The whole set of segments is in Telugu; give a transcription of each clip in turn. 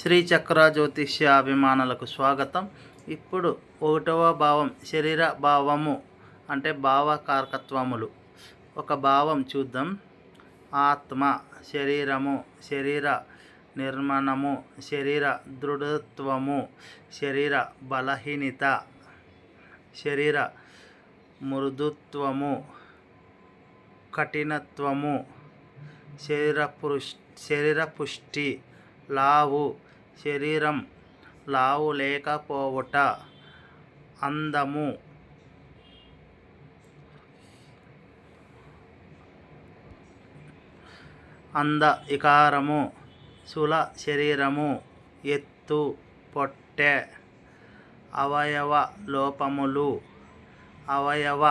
శ్రీచక్ర జ్యోతిష్య అభిమానులకు స్వాగతం. ఇప్పుడు 1వ భావం శరీర భావము అంటే భావకారకత్వములు. ఒక భావం చూద్దాం. ఆత్మ, శరీరము, శరీర నిర్మాణము, శరీర దృఢత్వము, శరీర బలహీనత, శరీర మృదుత్వము, కఠినత్వము, శరీర పుష్టి, లావు, శరీరం లావు లేకపోవుట, అందము, ఇకారము, స్థూల శరీరము, ఎత్తు, పొట్టె, అవయవ లోపములు, అవయవ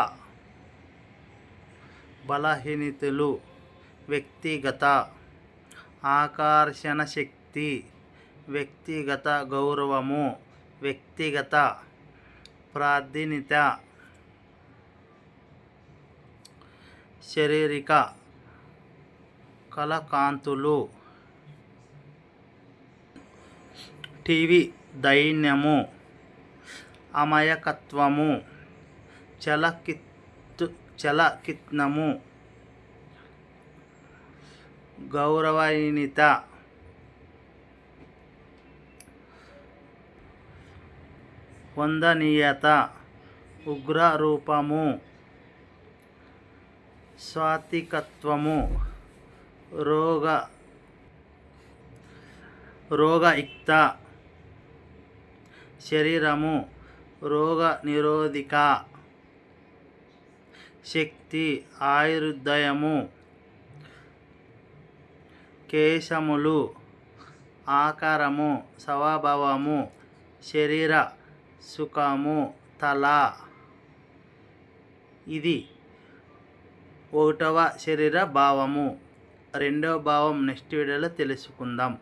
బలహీనతలు, వ్యక్తిగత ఆకర్షణ శక్తి, వ్యక్తిగత గౌరవము, వ్యక్తిగత ప్రాధాన్యత, శారీరక కళాకాంతులు, టీవీ దైన్యము, అమాయకత్వము, చలకిత్నము, గౌరవనీయత, వందనీయత, ఉగ్ర రూపము, సాత్వికత్వము, రోగయుక్త శరీరము, రోగ నిరోధక శక్తి, ఆయుర్దాయము, కేశములు, ఆకారము, స్వభావము, శరీర సుఖము, తల. ఇది 1వ శరీర భావము. 2వ భావం నెక్స్ట్ వీడియోలో తెలుసుకుందాం.